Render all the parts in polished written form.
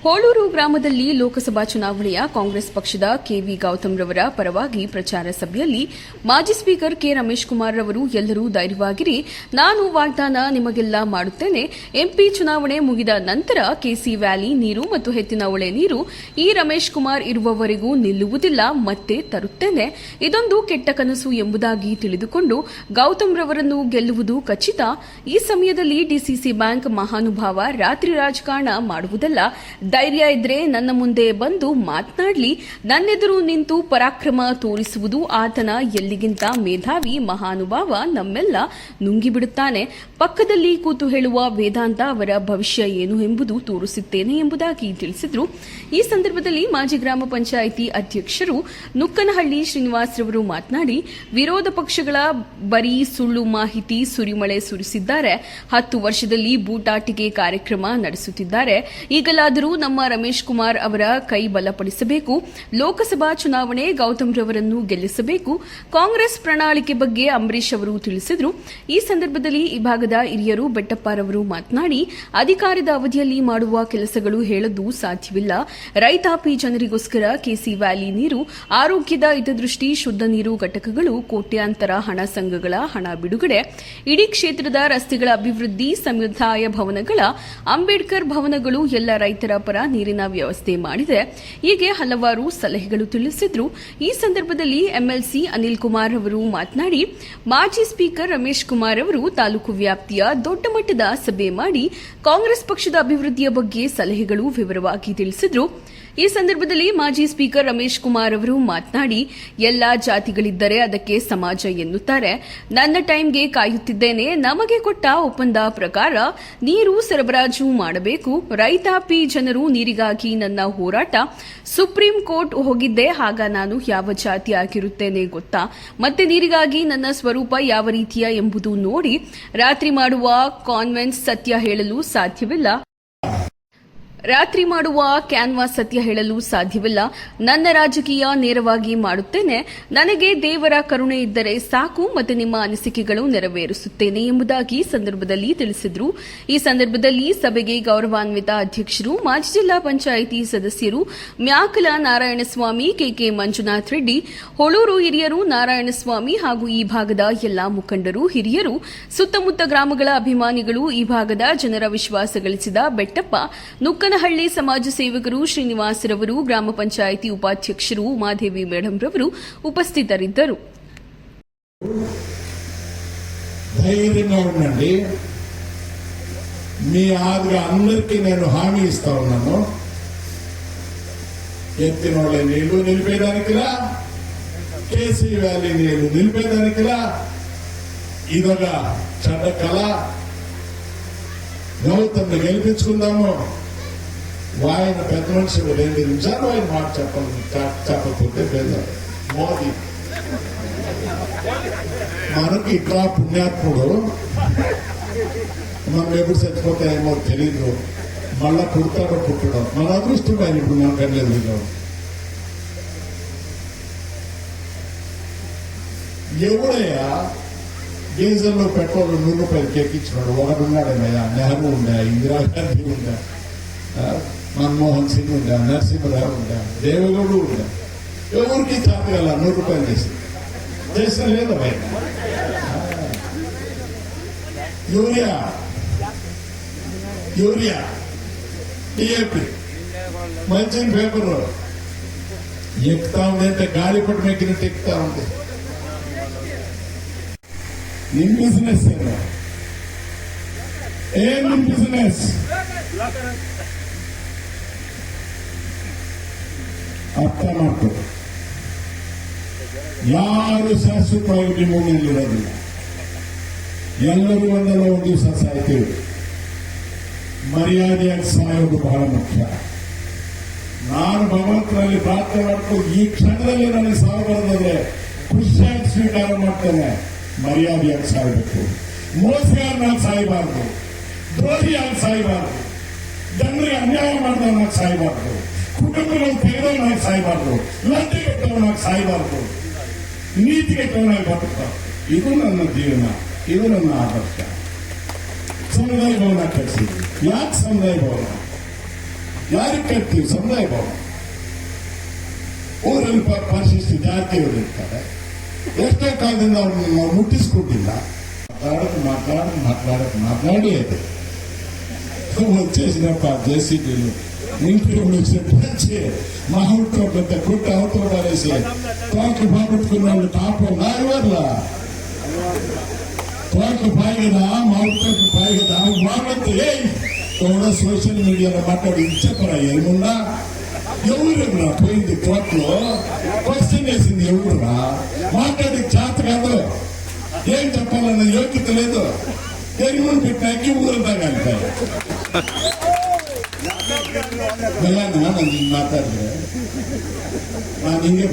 ಹೋಳೂರು ಗ್ರಾಮದಲ್ಲಿ ಲೋಕಸಭಾ ಚುನಾವಣೆಯ ಕಾಂಗ್ರೆಸ್ ಪಕ್ಷದ ಕೆವಿ ಗೌತಮ್ ರವರ ಪರವಾಗಿ ಪ್ರಚಾರ ಸಭೆಯಲ್ಲಿ ಮಾಜಿ ಸ್ಪೀಕರ್ ಕೆ ರಮೇಶ್ ಕುಮಾರ್ ರವರು ಎಲ್ಲರೂ ಧೈರ್ಯವಾಗಿರಿ, ನಾನು ವಾಗ್ದಾನ ನಿಮಗೆಲ್ಲ ಮಾಡುತ್ತೇನೆ. ಎಂಪಿ ಚುನಾವಣೆ ಮುಗಿದ ನಂತರ ಕೆಸಿ ವ್ಯಾಲಿ ನೀರು ಮತ್ತು ಹೆತ್ತಿನಹೊಳೆ ನೀರು ಈ ರಮೇಶ್ ಕುಮಾರ್ ಇರುವವರೆಗೂ ನಿಲ್ಲುವುದಿಲ್ಲ, ಮತ್ತೆ ತರುತ್ತೇನೆ. ಇದೊಂದು ಕೆಟ್ಟ ಕನಸು ಎಂಬುದಾಗಿ ತಿಳಿದುಕೊಂಡು ಗೌತಮ್ ರವರನ್ನು ಗೆಲ್ಲುವುದು ಖಚಿತ. ಈ ಸಮಯದಲ್ಲಿ ಡಿಸಿಸಿ ಬ್ಯಾಂಕ್ ಮಹಾನುಭಾವ ರಾತ್ರಿ ರಾಜಕಾರಣ ಮಾಡುವುದಲ್ಲ, ಧೈರ್ಯ ಇದ್ರೆ ನನ್ನ ಮುಂದೆ ಬಂದು ಮಾತನಾಡಲಿ. ನನ್ನೆದುರು ನಿಂತು ಪರಾಕ್ರಮ ತೋರಿಸುವುದು ಆತನ ಎಲ್ಲಿಗಿಂತ ಮೇಧಾವಿ ಮಹಾನುಭಾವ ನಮ್ಮೆಲ್ಲ ನುಂಗಿಬಿಡುತ್ತಾನೆ. ಪಕ್ಕದಲ್ಲಿ ಕೂತು ಹೇಳುವ ವೇದಾಂತ ಅವರ ಭವಿಷ್ಯ ಏನು ಎಂಬುದು ತೋರಿಸುತ್ತೇನೆ ಎಂಬುದಾಗಿ ತಿಳಿಸಿದರು. ಈ ಸಂದರ್ಭದಲ್ಲಿ ಮಾಜಿ ಗ್ರಾಮ ಪಂಚಾಯಿತಿ ಅಧ್ಯಕ್ಷರು ನುಕ್ಕನಹಳ್ಳಿ ಶ್ರೀನಿವಾಸ್ ರವರು ಮಾತನಾಡಿ, ವಿರೋಧ ಪಕ್ಷಗಳ ಬರೀ ಸುಳ್ಳು ಮಾಹಿತಿ ಸುರಿಮಳೆ ಸುರಿಸಿದ್ದಾರೆ. 10 ವರ್ಷದಲ್ಲಿ ಬೂಟಾಟಿಕೆ ಕಾರ್ಯಕ್ರಮ ನಡೆಸುತ್ತಿದ್ದಾರೆ. ಈಗಲಾದರೂ ನಮ್ಮ ರಮೇಶ್ ಕುಮಾರ್ ಅವರ ಕೈ ಬಲಪಡಿಸಬೇಕು. ಲೋಕಸಭಾ ಚುನಾವಣೆ ಗೌತಮ್ ರವರನ್ನು ಗೆಲ್ಲಿಸಬೇಕು. ಕಾಂಗ್ರೆಸ್ ಪ್ರಣಾಳಿಕೆ ಬಗ್ಗೆ ಅಂಬರೀಶ್ ಅವರು ತಿಳಿಸಿದರು. ಈ ಸಂದರ್ಭದಲ್ಲಿ ಈ ಭಾಗದ ಹಿರಿಯರು ಬೆಟ್ಟಪ್ಪರವರು ಮಾತನಾಡಿ, ಅಧಿಕಾರದ ಅವಧಿಯಲ್ಲಿ ಮಾಡುವ ಕೆಲಸಗಳು ಹೇಳಲು ಸಾಧ್ಯವಿಲ್ಲ. ರೈತಾಪಿ ಜನರಿಗೋಸ್ಕರ ಕೆಸಿ ವ್ಯಾಲಿ ನೀರು, ಆರೋಗ್ಯದ ಹಿತದೃಷ್ಟಿ, ಶುದ್ಧ ನೀರು ಘಟಕಗಳು, ಕೋಟ್ಯಾಂತರ ಹಣ ಸಂಘಗಳ ಹಣ ಬಿಡುಗಡೆ, ಇಡೀ ಕ್ಷೇತ್ರದ ರಸ್ತೆಗಳ ಅಭಿವೃದ್ಧಿ, ಸಮುದಾಯ ಭವನಗಳ, ಅಂಬೇಡ್ಕರ್ ಭವನಗಳು, ಎಲ್ಲ ರೈತರ ಪರ ನೀರಿನ ವ್ಯವಸ್ಥೆ ಮಾಡಿದೆ. ಹೀಗೆ ಹಲವಾರು ಸಲಹೆಗಳು ತಿಳಿಸಿದ್ರು. ಈ ಸಂದರ್ಭದಲ್ಲಿ ಎಂಎಲ್ಸಿ ಅನಿಲ್ ಕುಮಾರ್ ಅವರು ಮಾತನಾಡಿ, ಮಾಜಿ ಸ್ಪೀಕರ್ ರಮೇಶ್ ಕುಮಾರ್ ಅವರು ತಾಲೂಕು ವ್ಯಾಪ್ತಿಯ ದೊಡ್ಡ ಮಟ್ಟದ ಸಭೆ ಮಾಡಿ ಕಾಂಗ್ರೆಸ್ ಪಕ್ಷದ ಅಭಿವೃದ್ಧಿಯ ಬಗ್ಗೆ ಸಲಹೆಗಳು ವಿವರವಾಗಿ ತಿಳಿಸಿದ್ರು. ಈ ಸಂದರ್ಭದಲ್ಲಿ ಮಾಜಿ ಸ್ಪೀಕರ್ ರಮೇಶ್ ಕುಮಾರ್ ಅವರು ಮಾತನಾಡಿ, ಎಲ್ಲಾ ಜಾತಿಗಳಿದ್ದರೆ ಅದಕ್ಕೆ ಸಮಾಜ ಎನ್ನುತ್ತಾರೆ. ನನ್ನ ಟೈಮ್ಗೆ ಕಾಯುತ್ತಿದ್ದೇನೆ. ನಮಗೆ ಕೊಟ್ಟ ಒಪ್ಪಂದ ಪ್ರಕಾರ ನೀರು ಸರಬರಾಜು ಮಾಡಬೇಕು. ರೈತಾಪಿ ಜನರು ನೀರಿಗಾಗಿ ನನ್ನ ಹೋರಾಟ. ಸುಪ್ರೀಂ ಕೋರ್ಟ್ ಹೋಗಿದ್ದೆ, ಆಗ ನಾನು ಯಾವ ಜಾತಿ ಆಗಿರುತ್ತೇನೆ ಗೊತ್ತಾ? ಮತ್ತೆ ನೀರಿಗಾಗಿ ನನ್ನ ಸ್ವರೂಪ ಯಾವ ರೀತಿಯ ಎಂಬುದು ನೋಡಿ. ರಾತ್ರಿ ಮಾಡುವ ಕಾನ್ವೆನ್ಸ್ ಸತ್ಯ ಹೇಳಲು ಸಾಧ್ಯವಿಲ್ಲ. ರಾತ್ರಿ ಮಾಡುವ ಕ್ಯಾನ್ವಾಸ್ ಸತ್ಯ ಹೇಳಲು ಸಾಧ್ಯವಿಲ್ಲ. ನನ್ನ ರಾಜಕೀಯ ನೇರವಾಗಿ ಮಾಡುತ್ತೇನೆ. ನನಗೆ ದೇವರ ಕರುಣೆ ಇದ್ದರೆ ಸಾಕು, ಮತ್ತೆ ನಿಮ್ಮ ಅನಿಸಿಕೆಗಳು ನೆರವೇರಿಸುತ್ತೇನೆ ಎಂಬುದಾಗಿ ಸಂದರ್ಭದಲ್ಲಿ ತಿಳಿಸಿದರು. ಈ ಸಂದರ್ಭದಲ್ಲಿ ಸಭೆಗೆ ಗೌರವಾನ್ವಿತ ಅಧ್ಯಕ್ಷರು, ಮಾಜಿ ಜಿಲ್ಲಾ ಪಂಚಾಯಿತಿ ಸದಸ್ಯರು ಮ್ಯಾಕಲ ನಾರಾಯಣಸ್ವಾಮಿ, ಕೆಕೆ ಮಂಜುನಾಥ್ ರೆಡ್ಡಿ, ಹೊಳೂರು ಹಿರಿಯರು ನಾರಾಯಣಸ್ವಾಮಿ ಹಾಗೂ ಈ ಭಾಗದ ಎಲ್ಲಾ ಮುಖಂಡರು, ಹಿರಿಯರು, ಸುತ್ತಮುತ್ತ ಗ್ರಾಮಗಳ ಅಭಿಮಾನಿಗಳು, ಈ ಭಾಗದ ಜನರ ವಿಶ್ವಾಸ ಗಳಿಸಿದ ಬೆಟ್ಟಪ್ಪ, ನುಕ್ಕನಹಳ್ಳಿ ಸಮಾಜ ಸೇವಕರು, ಶ್ರೀನಿವಾಸ್ ರವರು, ಗ್ರಾಮ ಪಂಚಾಯಿತಿ ಉಪಾಧ್ಯಕ್ಷರು ಉಮಾದೇವಿ ಮೇಡಂ ರವರು ಉಪಸ್ಥಿತರಿದ್ದರು. ధైర్యంగా ఉండండి. మీ ఆదిగా అందరికీ నేను హామీ ఇస్తా ఉన్నాను. ఎత్తినోళ్ళ నీళ్లు నిలిపేదానికిలా, కేసీ వ్యాలీ నీళ్లు నిలిపేదానికిలా, ఇదొక చెడ్డ కళ. గౌతమ్ని గెలిపించుకుందాము. ఆయన పెద్ద మనిషి 2 నిమిషాలు ఆయన మాట చెప్పకపోతే బేజారు. మోదీ మనకి ఇట్లా పుణ్యాత్ముడు, మనం ఎప్పుడు చచ్చిపోతాయేమో తెలీదు. మళ్ళా పుడతాడో పుట్టడం మన అదృష్టం. ఆయన ఇప్పుడు మనం కనలేదు. ఎవడయ్యా డీజిల్లో పెట్రోల్ 100 రూపాయలకి ఎక్కించినాడు? ఒకడున్నాడనయ్యా. నెహ్రూ ఉండా, ఇందిరాగాంధీ ఉండా, మన్మోహన్ సింగ్ ఉండా, నరసింహరావు ఉండా, దేవగౌడు ఉండా. ఎవరికి తాతగల 100 రూపాయలు చేసిన లేదా బయట? యూరియా డిఏపి మంచి పేపర్ ఎక్కుతా ఉంది అంటే గాలిపటం ఎక్కినట్టు ఎక్కుతా ఉంది. నిమ్ బిజినెస్ ఏం నిమ్ బిజినెస్? ಅರ್ಥ ಮಾಡ್ತು. ಯಾರು ಶಾಶ್ವತವಾಗಿ ನಿಮ್ಮಲ್ಲಿರೋದಿಲ್ಲ. ಎಲ್ಲರೂ ಒಂದಲ್ಲ ಒಂದು ದಿವಸ ಸಾಯ್ತೀವಿ. ಮರ್ಯಾದೆಯಾಗಿ ಸಾಯೋದು ಬಹಳ ಮುಖ್ಯ. ನಾನು ಭಗವಂತನಲ್ಲಿ ಪ್ರಾರ್ಥನೆ ಮಾಡ್ಕೊಂಡು ಈ ಕ್ಷಣದಲ್ಲಿ ನನಗೆ ಸಾವು ಬರೋದಾದ್ರೆ ಖುಷಿಯಾಗಿ ಸ್ವೀಕಾರ ಮಾಡ್ತೇನೆ. ಮರ್ಯಾದೆಯಾಗಿ ಸಾಯಬೇಕು. ಮೋಸಗಾರನಾಗಿ ಸಾಯಬಾರ್ದು, ದ್ರೋಹಿಯಾಗಿ ಸಾಯಬಾರ್ದು, ಜನರಿಗೆ ಅನ್ಯಾಯ ಮಾಡಿದವನಾಗಿ ಸಾಯಬಾರ್ದು, ಕುಟುಂಬಗಳನ್ನು ತೆಗೆದವನಾಗಿ ಸಾಯಬಾರ್ದು, ಲಂಚಗೆಟ್ಟವನಾಗಿ ಸಾಯಬಾರ್ದು, ನೀತಿಗೆಟ್ಟವನಾಗಿ ಬದುಕಬಾರ್ದು. ಇದು ನನ್ನ ಜೀವನ, ಇದು ನನ್ನ ಆದರ್ಶ. ಸಮುದಾಯ ಭವನ ಕಟ್ಟಿಸಿದ್ವಿ. ಯಾಕೆ ಸಮುದಾಯ ಭವನ? ಯಾರಿಗೆ ಕಟ್ತೀವಿ? ಸಮುದಾಯ ಭವನ. ಊರಲ್ಲಿ ಪರಿಶಿಷ್ಟ ಜಾತಿಯವರು ಇರ್ತಾರೆ. ಎಷ್ಟೇ ಕಾಲದಿಂದ ಅವ್ರನ್ನ ನಾವು ಮುಟ್ಟಿಸ್ಕೊಟ್ಟಿಲ್ಲ. మాట్లాడి అయితే వచ్చేసినప్ప జేసీబీలు ఇంటర్వ్యూలు వచ్చి మా ఊరితో పెద్ద కుట్ట అవతల పారేసి తోటలు బాగుట్టుకున్న వాళ్ళు టాప్ నాయవర్ల తోటలు పాయి కదా మా ఊరితో పాయి కదా బాగుంది కూడా సోషల్ మీడియాలో మాట్లాడి చెప్పరా ఏమున్నా ఎవరురా పోయింది తోటలో క్వశ్చన్ వేసింది ఎవరురా మాట్లాడి చేత కాదు ఏం చెప్పాలన్న యోగ్యత లేదు. ఎరువులు పెట్టాకి ఊరంతా కలిపారు. ನಾನು ಹಿಂಗೆ ಮಾತಾಡಿದ್ರೆ ನಾನು ಹಿಂಗೆ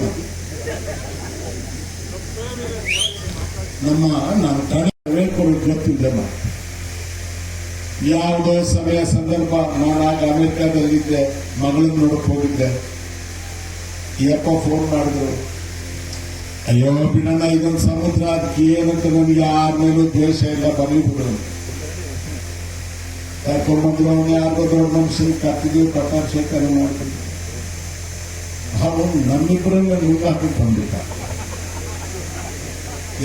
ನಾವು ತಡೆ ಕೊಡೋದು ಗೊತ್ತಿದ್ದಮ್ಮ. ಯಾವುದೋ ಸಮಯ ಸಂದರ್ಭ ನಾನಾಗ ಅಮೆರಿಕಾದಲ್ಲಿದ್ದೆ, ಮಗಳನ್ನ ನೋಡಕ್ ಹೋಗಿದ್ದೆ. ಯಪ್ಪ ಫೋನ್ ಮಾಡಿದ್ರು, ಅಯ್ಯೋ ಬಿಡಣ್ಣ ಇದೊಂದು ಸಮುದ್ರ, ಅದಕ್ಕೆ ಏನಂತ ನನಗೆ ಯಾರ ಮೇಲೂ ದ್ವೇಷ ಇಲ್ಲ, ಬರಲಿ ಬಿಡು. ಕರ್ಕೊಂಡ್ಬಂದ್ರು ಅವನು ಯಾರಿಗೋ ದೊಡ್ಡ ಮನುಷ್ಯನ ಕತ್ತಿದ್ವಿ, ಪಟ್ಟಾಭಿಷೇಕನ ಮಾಡ್ಕೊಂಡು ಅವನು ನಮ್ಮಿಬ್ಬರನ್ನ ನುಗ್ಗ ಹಾಕೊಂಡು ಬಂದ್ಬಿಟ್ಟ.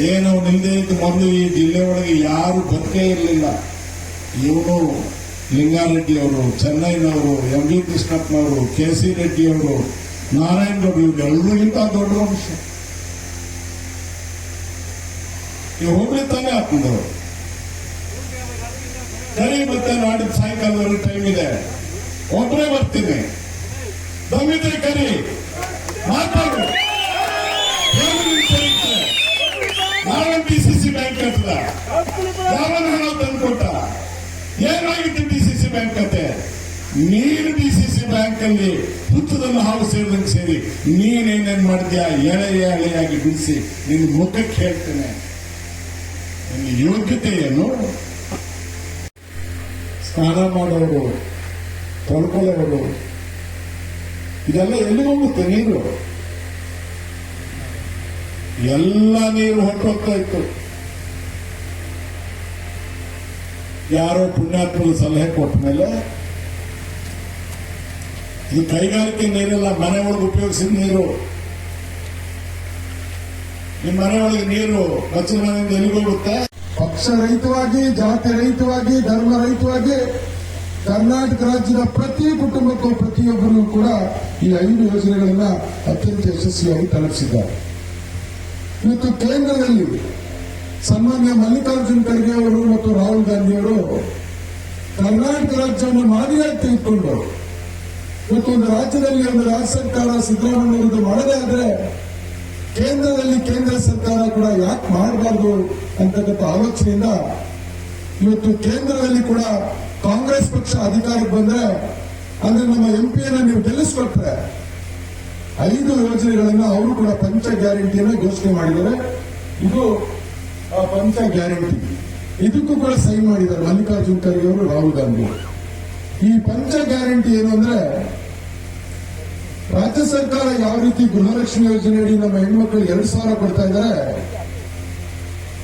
ಏನು ನಿಲ್ಲದೆ ಇದ್ದು ಮೊದಲು ಈ ಜಿಲ್ಲೆ ಒಳಗೆ ಯಾರು ಬದುಕೇ ಇರಲಿಲ್ಲ. ಇವನು ಲಿಂಗಾರೆಡ್ಡಿ ಅವರು, ಚೆನ್ನೈನವರು, ಎಂ ವಿ ಕೃಷ್ಣಪ್ಪನವರು, ಕೆ ಸಿ ರೆಡ್ಡಿ ಅವರು, ನಾರಾಯಣ ಗೌಡ, ಇವರೆಲ್ಲರಿಗಿಂತ ದೊಡ್ಡ ಮನುಷ್ಯ. ನೀವು ಹೋಗ್ಲಿ ತಾನೇ ಹಾಕಿದವರು ಸರಿ. ಮತ್ತೆ ನಾಡಿದ್ದು ಸಾಯಂಕಾಲದವರೆಗೆ ಟೈಮ್ ಇದೆ, ಒಬ್ಬರೇ ಬರ್ತೀನಿ, ದಮ್ಮಿದ್ರೆ ಕರಿ ಮಾತಾಡು. ನಾವೇನು ಡಿಸಿಸಿ ಬ್ಯಾಂಕ್ ಕಟ್ಟದ, ಯಾವನ ಹಣ ತಂದ್ಕೊಟ್ಟ, ಏನಾಗಿತ್ತು ಡಿಸಿಸಿ ಬ್ಯಾಂಕ್ ಕತೆ? ನೀನು ಡಿಸಿಸಿ ಬ್ಯಾಂಕ್ ಅಲ್ಲಿ ಹುತ್ತದನ್ನು ಹಾವು ಸೇರಿದಂಗೆ ಸೇರಿ ನೀನೇನೇನ್ ಮಾಡಿದ್ಯಾ ಎಳೆಯಾಗಿ ಬಿಡಿಸಿ ನಿನ್ನ ಮುಖಕ್ಕೆ ಹೇಳ್ತೇನೆ. ನಿನ್ನ ಯೋಗ್ಯತೆ ಏನು? ಸ್ನಾನ ಮಾಡೋರು, ತೊಳ್ಕೊಳ್ಳೋರು, ಇದೆಲ್ಲ ಎಲ್ಲಿ ಹೋಗುತ್ತೆ ನೀರು? ಎಲ್ಲ ನೀರು ಹೊರಟೋಗ್ತಾ ಇತ್ತು. ಯಾರೋ ಪುಣ್ಯಾತ್ಮರು ಸಲಹೆ ಕೊಟ್ಟ ಮೇಲೆ ಇದು ಕೈಗಾರಿಕೆ ನೀರೆಲ್ಲ ಮನೆ ಒಳಗೆ ಉಪಯೋಗಿಸಿದ ನೀರು. ನಿಮ್ಮ ಮನೆ ಒಳಗೆ ನೀರು ಬಚ್ಚಲಮನೆಯಿಂದ ಎಲ್ಲಿಗೋಗುತ್ತೆ? ಪಕ್ಷ ರಹಿತವಾಗಿ, ಜಾತಿ ರಹಿತವಾಗಿ, ಧರ್ಮ ರಹಿತವಾಗಿ ಕರ್ನಾಟಕ ರಾಜ್ಯದ ಪ್ರತಿ ಕುಟುಂಬಕ್ಕೂ ಪ್ರತಿಯೊಬ್ಬರಿಗೂ ಕೂಡ ಈ 5 ಯೋಜನೆಗಳನ್ನ ಅತ್ಯಂತ ಯಶಸ್ವಿಯಾಗಿ ತಲುಪಿಸಿದ್ದಾರೆ. ಇವತ್ತು ಕೇಂದ್ರದಲ್ಲಿ ಸನ್ಮಾನ್ಯ ಮಲ್ಲಿಕಾರ್ಜುನ್ ಖರ್ಗೆ ಅವರು ಮತ್ತು ರಾಹುಲ್ ಗಾಂಧಿ ಅವರು ಕರ್ನಾಟಕ ರಾಜ್ಯವನ್ನು ಮಾದರಿಯಾಗಿ ತೆಗೆದುಕೊಂಡು ಇವತ್ತು ಒಂದು ರಾಜ್ಯದಲ್ಲಿ ಒಂದು ರಾಜ್ಯ ಸರ್ಕಾರ ಸಿದ್ದರಾಮಯ್ಯ ಮಾಡದೇ ಆದ್ರೆ ಕೇಂದ್ರದಲ್ಲಿ ಕೇಂದ್ರ ಸರ್ಕಾರ ಕೂಡ ಯಾಕೆ ಮಾಡಬಾರ್ದು ಅಂತಕ್ಕಂಥ ಆಲೋಚನೆಯಿಂದ ಇವತ್ತು ಕೇಂದ್ರದಲ್ಲಿ ಕೂಡ ಕಾಂಗ್ರೆಸ್ ಪಕ್ಷ ಅಧಿಕಾರಕ್ಕೆ ಬಂದ್ರೆ ಅಂದ್ರೆ ನಮ್ಮ ಎಂಪಿಯನ್ನು ನೀವು ಗೆಲ್ಲಿಸ್ಕೊಟ್ರೆ 5 ಯೋಜನೆಗಳನ್ನ ಅವರು ಕೂಡ ಪಂಚ ಗ್ಯಾರಂಟಿಯನ್ನ ಘೋಷಣೆ ಮಾಡಿದ್ದಾರೆ. ಇದು ಆ ಪಂಚ ಗ್ಯಾರಂಟಿ, ಇದಕ್ಕೂ ಕೂಡ ಸೈನ್ ಮಾಡಿದ್ದಾರೆ ಮಲ್ಲಿಕಾರ್ಜುನ್ ಖರ್ಗೆ ಅವರು, ರಾಹುಲ್ ಗಾಂಧಿ. ಈ ಪಂಚ ಗ್ಯಾರಂಟಿ ಏನು ಅಂದ್ರೆ, ರಾಜ್ಯ ಸರ್ಕಾರ ಯಾವ ರೀತಿ ಗೃಹಲಕ್ಷ್ಮಿ ಯೋಜನೆಯಡಿ ನಮ್ಮ ಹೆಣ್ಮಕ್ಳಿಗೆ 2,000 ಕೊಡ್ತಾ ಇದ್ದಾರೆ,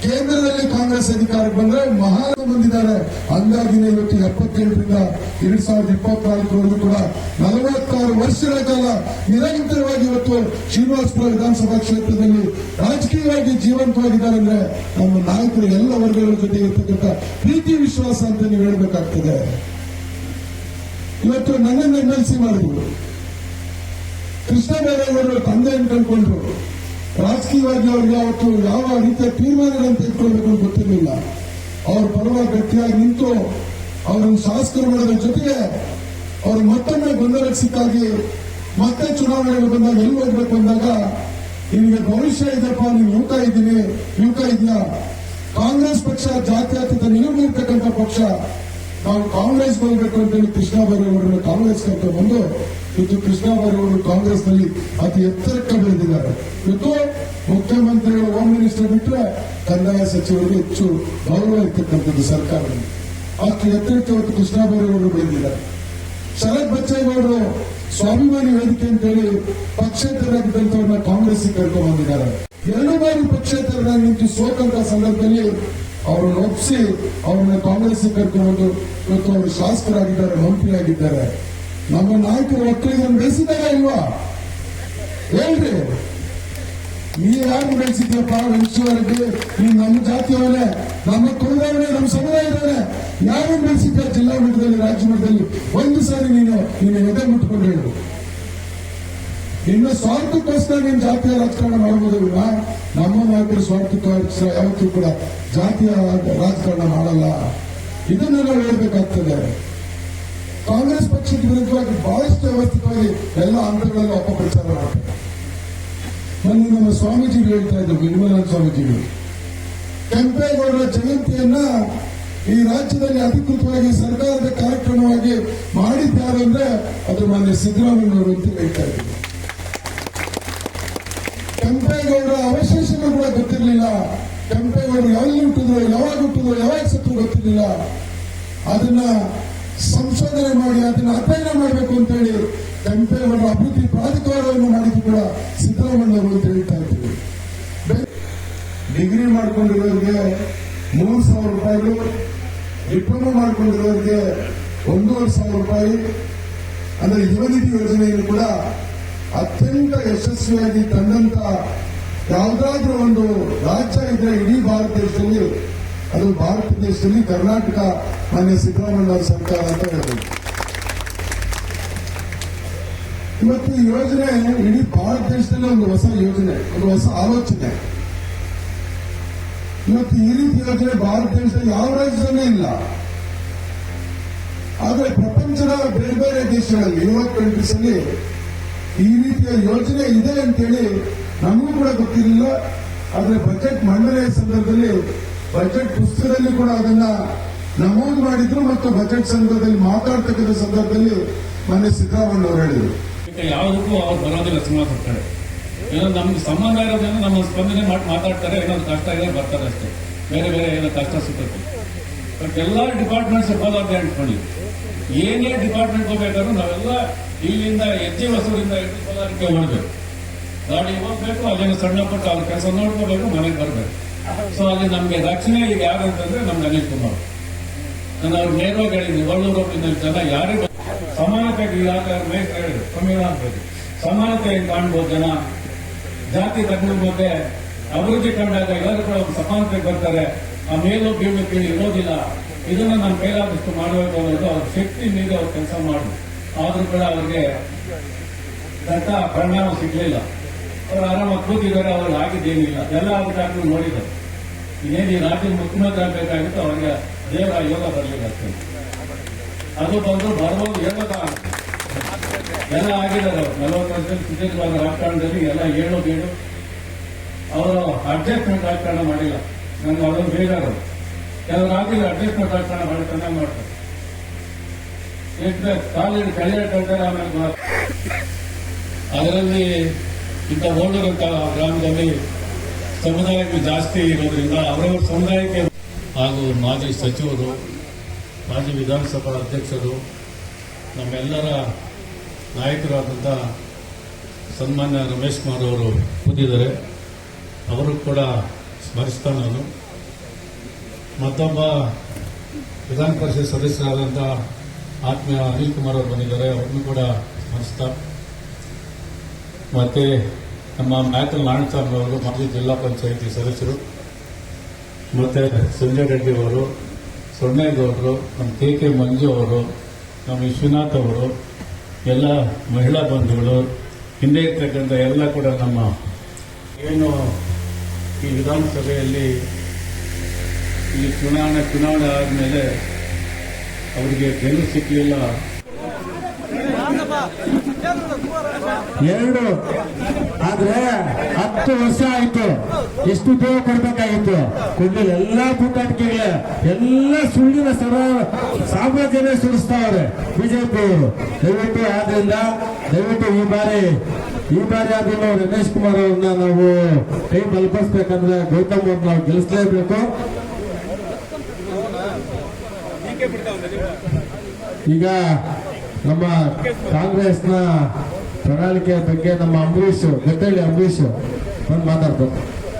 ಕೇಂದ್ರದಲ್ಲಿ ಕಾಂಗ್ರೆಸ್ ಅಧಿಕಾರಕ್ಕೆ ಬಂದ್ರೆ ಮಹಾನ್ ಬಂದಿದ್ದಾರೆ. ಹಂಗಾಗಿನೇ ಇವತ್ತು 78ರಿಂದ 2024ವರೆಗೂ ಕೂಡ 46 ವರ್ಷಗಳ ಕಾಲ ನಿರಂತರವಾಗಿ ಇವತ್ತು ಶ್ರೀನಿವಾಸಪುರ ವಿಧಾನಸಭಾ ಕ್ಷೇತ್ರದಲ್ಲಿ ರಾಜಕೀಯವಾಗಿ ಜೀವಂತವಾಗಿದ್ದಾರೆ. ಅಂದ್ರೆ ನಮ್ಮ ನಾಯಕರು ಎಲ್ಲ ವರ್ಗಗಳ ಜೊತೆ ಇರ್ತಕ್ಕಂಥ ಪ್ರೀತಿ ವಿಶ್ವಾಸ ಅಂತ ನೀವು ಹೇಳಬೇಕಾಗ್ತದೆ. ಇವತ್ತು ನನ್ನನ್ನು MLC ಮಾಡಿದ್ರು, ಕೃಷ್ಣ ಬೈರೇಗೌಡರು ತಂದೆ ಅಂತ ಅನ್ಕೊಂಡ್ರು. ರಾಜಕೀಯವಾಗಿ ಅವ್ರಿಗೆ ಯಾವತ್ತು ಯಾವ ರೀತಿಯ ತೀರ್ಮಾನಗಳನ್ನು ತೆಗೆದುಕೊಳ್ಬೇಕು ಅಂತ ಗೊತ್ತಿರಲಿಲ್ಲ. ಅವ್ರ ಪರವಾಗಿ ಗಟ್ಟಿಯಾಗಿ ನಿಂತು ಅವರನ್ನು ಶಾಸಕರು ಮಾಡೋದ್ರ ಜೊತೆಗೆ ಅವರು ಮತ್ತೊಮ್ಮೆ ಗೊಂದಲಕ್ಕೆ ಸಿಕ್ಕಾಗಿ ಮತ್ತೆ ಚುನಾವಣೆಗಳು ಬಂದಾಗ ಎಲ್ಲಿ ಹೋಗ್ಬೇಕು ಅಂದಾಗ ನಿಮಗೆ ಭವಿಷ್ಯ ಇದೆಪ್ಪ, ನೀವು ಯುವಕ ಇದೆಯಾ, ಕಾಂಗ್ರೆಸ್ ಪಕ್ಷ ಜಾತ್ಯತೀತ ನಿಲುವು ಇರ್ತಕ್ಕಂಥ ಪಕ್ಷ, ನಾವು ಕಾಂಗ್ರೆಸ್ ಹೋಗ್ಬೇಕು ಅಂತೇಳಿ ಕೃಷ್ಣ ಬೈರೇಗೌಡರನ್ನು ಕಾಂಗ್ರೆಸ್ ಕರ್ಕೊಂಡು ಬಂದು ಇವತ್ತು ಕೃಷ್ಣ ಬೈರೇಗೌಡರು ಕಾಂಗ್ರೆಸ್ನಲ್ಲಿ ಅತಿ ಎತ್ತರಕ್ಕೆ ಬೆಳೆದಿದ್ದಾರೆ. ಇವತ್ತು ಮುಖ್ಯಮಂತ್ರಿಗಳು, ಹೋಮ್ ಮಿನಿಸ್ಟರ್ ಬಿಟ್ಟರೆ ಕಂದಾಯ ಸಚಿವರಿಗೆ ಹೆಚ್ಚು ಗೌರವ ಇರ್ತಕ್ಕಂಥದ್ದು ಸರ್ಕಾರದಲ್ಲಿ. ಅಷ್ಟು ಎತ್ತರಕ್ಕೆ ಇವತ್ತು ಕೃಷ್ಣ ಬೈರೇಗೌಡರು ಬೆಳೆದಿದ್ದಾರೆ. ಶರತ್ ಬಚ್ಚೇಗೌಡರು ಸ್ವಾಭಿಮಾನಿ ವೇದಿಕೆ ಅಂತೇಳಿ ಪಕ್ಷೇತರರಾಗಿದ್ದಂಥವ್ರನ್ನ ಕಾಂಗ್ರೆಸ್ಗೆ ಕರ್ಕೊಂಡು ಬಂದಿದ್ದಾರೆ. 2 ಬಾರಿ ಪಕ್ಷೇತರರಾಗಿ ನಿಂತು ಸೋತಂತ ಸಂದರ್ಭದಲ್ಲಿ ಅವರನ್ನು ಒಪ್ಪಿಸಿ ಅವರನ್ನ ಕಾಂಗ್ರೆಸ್ಗೆ ಕರ್ಕೊಂಡು ಬಂದು ಇವತ್ತು ಅವರು ಶಾಸಕರಾಗಿದ್ದಾರೆ, ಮಂತ್ರಿಯಾಗಿದ್ದಾರೆ. ನಮ್ಮ ನಾಯಕರು ಒಕ್ಕಲಿಗರನ್ನು ಬೆಳೆಸಿದಾರ ಇಲ್ವಾ ಹೇಳ್ರಿ. ನೀವ್ ಯಾರು ಬೆಳೆಸಿದ್ಯಪ್ಪ ವೆಂಕಟೇಶ್ವರಗೆ? ನೀವ್ ನಮ್ಮ ಜಾತಿಯವನೇ, ನಮ್ಮ ಕುಲದವನೇ, ನಮ್ಮ ಸಮುದಾಯದವನೇ. ಯಾರು ಬೆಳೆಸಿದ್ದ ಜಿಲ್ಲಾ ಮಟ್ಟದಲ್ಲಿ, ರಾಜ್ಯ ಮಟ್ಟದಲ್ಲಿ? ಒಂದು ಸಾರಿ ನೀನು ಎದೆ ಮುಟ್ಕೊಂಡು ಹೇಳು. ಇನ್ನು ಸ್ವಾರ್ಥಕ್ಕೋಸ್ಕರ ನೀನು ಜಾತಿಯ ರಾಜಕಾರಣ ಮಾಡಬಹುದಿಲ್ವಾ? ನಮ್ಮ ನಾಯಕರು ಸ್ವಾರ್ಥಕ್ಕೋಸ್ಕರ ಯಾವತ್ತೂ ಕೂಡ ಜಾತಿಯ ರಾಜಕಾರಣ ಮಾಡಲ್ಲ. ಇದನ್ನ ನಾವು ಹೇಳ್ಬೇಕಾಗ್ತದೆ. ಕಾಂಗ್ರೆಸ್ ಪಕ್ಷದ ವಿರುದ್ಧವಾಗಿ ಬಹಳಷ್ಟು ವ್ಯವಸ್ಥಿತವಾಗಿ ಎಲ್ಲ ಹಂತಗಳಲ್ಲಿ ಅಪಪ್ರಚಾರ ಮಾಡ್ತಾರೆ. ಮೊನ್ನೆ ನಮ್ಮ ಸ್ವಾಮೀಜಿಗಳು ಹೇಳ್ತಾ ಇದ್ರು, ನಿರ್ಮಲಾನಂದ ಸ್ವಾಮೀಜಿಗಳು, ಕೆಂಪೇಗೌಡರ ಜಯಂತಿಯನ್ನ ಈ ರಾಜ್ಯದಲ್ಲಿ ಅಧಿಕೃತವಾಗಿ ಸರ್ಕಾರದ ಕಾರ್ಯಕ್ರಮವಾಗಿ ಮಾಡಿದ್ದಾರೆ ಅಂದ್ರೆ ಅದು ಮಾನ್ಯ ಸಿದ್ದರಾಮಯ್ಯನವರು ಅಂತ ಹೇಳ್ತಾ ಇದ್ರು. ಕೆಂಪೇಗೌಡರ ಅವಶೇಷಗಳು ಕೂಡ ಗೊತ್ತಿರಲಿಲ್ಲ. ಕೆಂಪೇಗೌಡರು ಎಲ್ಲಿ ಹುಟ್ಟಿದ್ರು, ಯಾವಾಗ ಹುಟ್ಟಿದ್ರು, ಯಾವಾಗ ಸತ್ತು ಗೊತ್ತಿರಲಿಲ್ಲ. ಅದನ್ನ ಸಂಶೋಧನೆ ಮಾಡಿ ಅದನ್ನ ಅಧ್ಯಯನ ಮಾಡಬೇಕು ಅಂತ ಹೇಳಿ ಕೆಂಪೇಗೌಡರ ಅಭಿವೃದ್ಧಿ ಪ್ರಾಧಿಕಾರವನ್ನು ಮಾಡಿದ್ದು ಕೂಡ ಸಿದ್ದರಾಮಯ್ಯವರು ಅಂತ ಹೇಳ್ತಾ ಇದ್ದೀವಿ. ಡಿಗ್ರಿ ಮಾಡ್ಕೊಂಡಿರೋರಿಗೆ 3,000 ರೂಪಾಯಿಗಳು, ಡಿಪ್ಲೊಮಾ ಮಾಡ್ಕೊಂಡಿರೋರಿಗೆ 1,500 ರೂಪಾಯಿ. ಅಂದ್ರೆ ಯುವನಿಧಿ ಯೋಜನೆಯನ್ನು ಕೂಡ ಅತ್ಯಂತ ಯಶಸ್ವಿಯಾಗಿ ತಂದಂತ ಯಾವುದಾದ್ರೂ ಒಂದು ರಾಜ್ಯ ಇದ್ರೆ ಇಡೀ ಭಾರತ ದೇಶದಲ್ಲಿ, ಅದು ಭಾರತ ದೇಶದಲ್ಲಿ ಕರ್ನಾಟಕ ಮಾನ್ಯ ಸಿದ್ದರಾಮಯ್ಯ ಸರ್ಕಾರ ಅಂತ ಹೇಳ್ಬೋದು. ಇವತ್ತು ಈ ಯೋಜನೆ ಇಡೀ ಭಾರತ ದೇಶದಲ್ಲಿ ಒಂದು ಹೊಸ ಯೋಜನೆ, ಒಂದು ಹೊಸ ಆಲೋಚನೆ. ಇವತ್ತು ಈ ರೀತಿ ಯೋಜನೆ ಭಾರತ ದೇಶದಲ್ಲಿ ಯಾವ ರಾಜ್ಯದಲ್ಲೇ ಇಲ್ಲ. ಆದರೆ ಪ್ರಪಂಚದ ಬೇರೆ ಬೇರೆ ದೇಶಗಳಲ್ಲಿ, ಯುರೋಪ್ ಕಂಟ್ರೀಸ್ ಅಲ್ಲಿ ಈ ರೀತಿಯ ಯೋಜನೆ ಇದೆ ಅಂತೇಳಿ ನಮಗೂ ಕೂಡ ಗೊತ್ತಿರಲಿಲ್ಲ. ಆದರೆ ಬಜೆಟ್ ಮಂಡನೆಯ ಸಂದರ್ಭದಲ್ಲಿ, ಬಜೆಟ್ ಪುಸ್ತಕದಲ್ಲಿ ಕೂಡ ಅದನ್ನ ನಮೂದು ಮಾಡಿದ್ರು ಮತ್ತು ಬಜೆಟ್ ಸಂದರ್ಭದಲ್ಲಿ ಮಾತಾಡ್ತಕ್ಕಂಥ ಸಂದರ್ಭದಲ್ಲಿ ಮಾನ್ಯ ಸಿದ್ದರಾಮಯ್ಯ ಅವರು ಹೇಳಿದರು, ಯಾವುದಕ್ಕೂ ಅವ್ರು ಬರೋದಿಲ್ಲ, ಸುಮ್ಮನೆ ಬರ್ತಾರೆ. ಏನೋ ನಮ್ಗೆ ಸಂಬಂಧ ಇರೋದನ್ನ ನಮ್ಮ ಸ್ಪಂದನೆ ಮಾಡಿ ಮಾತಾಡ್ತಾರೆ. ಏನಾದ್ರು ಕಷ್ಟ ಇದೆ ಬರ್ತಾರೆ ಅಷ್ಟೇ, ಬೇರೆ ಬೇರೆ ಏನೋ ಕಷ್ಟ ಸಿಗುತ್ತೆ. ಬಟ್ ಎಲ್ಲ ಡಿಪಾರ್ಟ್ಮೆಂಟ್ಸ್ ಹೋದಾಗೆ ಅಂಟ್ಕೊಳ್ಳಿ, ಏನೇ ಡಿಪಾರ್ಟ್ಮೆಂಟ್ ಹೋಗ್ಬೇಕಾದ್ರೂ ನಾವೆಲ್ಲ ಇಲ್ಲಿಂದ ಹೆಜ್ಜೆ ಹೊಸೂರಿಂದ ಕೋಲಾರಕ್ಕೆ ಹೋಗ್ಬೇಕು. ಗಾಡಿ ಹೋಗ್ಬೇಕು, ಅಲ್ಲಿಂದ ಸಣ್ಣ ಪುಟ್ಟ ಅವ್ರ ಕೆಲಸ ನೋಡ್ಕೋಬೇಕು, ಮನೆಗೆ ಬರಬೇಕು. ಸೊ ಅಲ್ಲಿ ನಮ್ಗೆ ರಕ್ಷಣೆ ಈಗ ಯಾರು ಅಂತಂದ್ರೆ ನಮ್ಗೆ ಅನಿಲ್ ಕುಮಾರ್. ನಾನು ಅವ್ರು ನೇರವಾಗಿ ಹೇಳಿದ್ದೀನಿ, ಒಳ್ಳೂರು ಹೋಗ್ಲಿಂದ ಜನ ಯಾರಿಗೂ ಸಮಾನತೆಗೆ ಹೇಳಿದ್ರು, ಸಂವಿಧಾನ ಬೇಕು, ಸಮಾನತೆಯನ್ನು ಕಾಣ್ಬೋದು. ಜನ ಜಾತಿ ತಗೊಂಡ ಬಗ್ಗೆ ಅಭಿವೃದ್ಧಿ ಕಂಡಾಗ ಎಲ್ಲರೂ ಕೂಡ ಸಮಾನತೆಗೆ ಬರ್ತಾರೆ. ಆ ಮೇಲೂ ಕೀಳು ಕೀಳು ಇರೋದಿಲ್ಲ. ಇದನ್ನ ನಮ್ಮ ಕೈಲಾದಷ್ಟು ಮಾಡಬೇಕು ಅನ್ನೋದು ಅವ್ರ ಶಕ್ತಿ ಮೀರಿ ಅವ್ರು ಕೆಲಸ ಮಾಡುದು. ಆದ್ರೂ ಕೂಡ ಅವ್ರಿಗೆ ದಟ್ಟ ಪರಿಣಾಮ ಸಿಗ್ಲಿಲ್ಲ. ಅವ್ರು ಆರಾಮಾಗಿ ಕೂತಿದ್ದಾರೆ, ಅವ್ರಿಗೆ ಆಗಿದ್ದೇನಿಲ್ಲ. ಎಲ್ಲ ಅಧಿಕಾರಿಗಳು ನೋಡಿದ್ದಾರೆ. ಇನ್ನೇನು ಈ ರಾಜ್ಯದ ಮುಖ್ಯಮಂತ್ರಿ ಆಗಬೇಕಾಗಿತ್ತು, ಅವ್ರಿಗೆ ದೇವರ ಯೋಗ ಬರಲಿಲ್ಲ ಅಷ್ಟೇ. ಅದು ಬಂದು ಬರ್ಬೋದು, ಹೇಳೋದ ಎಲ್ಲ ಆಗಿದ್ದಾರೆ. 40 ವರ್ಷದಲ್ಲಿ ಸುದೀರ್ಘವಾದ ರಾಜಕಾರಣದಲ್ಲಿ ಎಲ್ಲ ಏಳು ಗೇಳು ಅವರು ಅಡ್ಜಸ್ಟ್ಮೆಂಟ್ ರಾಜಕಾರಣ ಮಾಡಿಲ್ಲ. ನನ್ಗೆ ಅದೊಂದು ಬೇಜಾರು. ಕೆಲವರು ಆಗಿಲ್ಲ, ಅಡ್ಜಸ್ಟ್ಮೆಂಟ್ ರಾಜಕಾರಣ ಮಾಡಿ ಚೆನ್ನಾಗಿ ಮಾಡ್ತಾರೆ. ಕಾಲೇಜ್ ಕಳಿಯ ಕಳ್ತಾರೆ. ಆಮೇಲೆ ಅದರಲ್ಲಿ ಇಂಥ ಓಡೂರಂತ ಗ್ರಾಮದಲ್ಲಿ ಸಮುದಾಯಗಳು ಜಾಸ್ತಿ ಇರೋದ್ರಿಂದ ಅವರವರ ಸಮುದಾಯಕ್ಕೆ ಹಾಗೂ ಮಾಜಿ ಸಚಿವರು, ಮಾಜಿ ವಿಧಾನಸಭಾ ಅಧ್ಯಕ್ಷರು, ನಮ್ಮೆಲ್ಲರ ನಾಯಕರಾದಂಥ ಸನ್ಮಾನ್ಯ ರಮೇಶ್ ಕುಮಾರ್ ಅವರು ಕೂತಿದ್ದಾರೆ. ಅವರು ಕೂಡ ಸ್ಮರಿಸ್ತಾ ನಾನು ಮತ್ತೊಬ್ಬ ವಿಧಾನ ಪರಿಷತ್ ಸದಸ್ಯರಾದಂಥ ಆತ್ಮೀಯ ಅನಿಲ್ ಕುಮಾರ್ ಅವರು ಬಂದಿದ್ದಾರೆ. ಅವ್ರನ್ನೂ ಕೂಡ ಸ್ಮರಿಸ್ತಾ, ಮತ್ತೆ ನಮ್ಮ ಮ್ಯಾಕಲ್ ನಾರಾಯಣಸ್ವಾಮಿ ಅವರು ಮಾಜಿ ಜಿಲ್ಲಾ ಪಂಚಾಯಿತಿ ಸದಸ್ಯರು, ಮತ್ತೆ ಸಂಜಯ್ ರೆಡ್ಡಿ ಅವರು, ಸೊನ್ನೇಗೌಡರು, ನಮ್ಮ ಕೆ ಮಂಜು ಅವರು, ನಮ್ಮ ವಿಶ್ವನಾಥ್ ಅವರು, ಎಲ್ಲ ಮಹಿಳಾ ಬಂಧುಗಳು, ಹಿಂದೆ ಇರ್ತಕ್ಕಂಥ ಎಲ್ಲ ಕೂಡ ನಮ್ಮ ಏನು ಈ ವಿಧಾನಸಭೆಯಲ್ಲಿ ಈ ಚುನಾವಣೆ ಆದಮೇಲೆ ಅವರಿಗೆ ಗೆಲುವು ಸಿಕ್ಕಲಿಲ್ಲ. 2 ಆದ್ರೆ 10 ವರ್ಷ ಆಯ್ತು. ಎಷ್ಟು ದೇವ ಕೊಡ್ಬೇಕಾಗಿತ್ತು, ಕೊಡ್ಲಿಲ್ಲ. ಎಲ್ಲಾ ಪುಟಾಟಿಕೆಗಳ ಎಲ್ಲ ಸುಳ್ಳಿನ ಸಾಮ್ರಾಜ್ಯನೇ ಸುರಿಸ್ತಾವ್ರೆ ಬಿಜೆಪಿಯವರು. ದಯವಿಟ್ಟು ಈ ಬಾರಿ ಆದ್ರೂ ರಮೇಶ್ ಕುಮಾರ್ ಅವ್ರನ್ನ ನಾವು ಕೈ ಬಲಪಡಿಸ್ಬೇಕಂದ್ರೆ ಗೌತಮ್ ಅವ್ರನ್ನ ನಾವು ಗೆಲ್ಲಿಸಲೇಬೇಕು. ಈಗ ನಮ್ಮ ಕಾಂಗ್ರೆಸ್ನ ಪ್ರಣಾಳಿಕೆಯ ಬಗ್ಗೆ ನಮ್ಮ ಅಂಬರೀಶ್ ಬಂದು ಮಾತಾಡ್ತಾರೆ.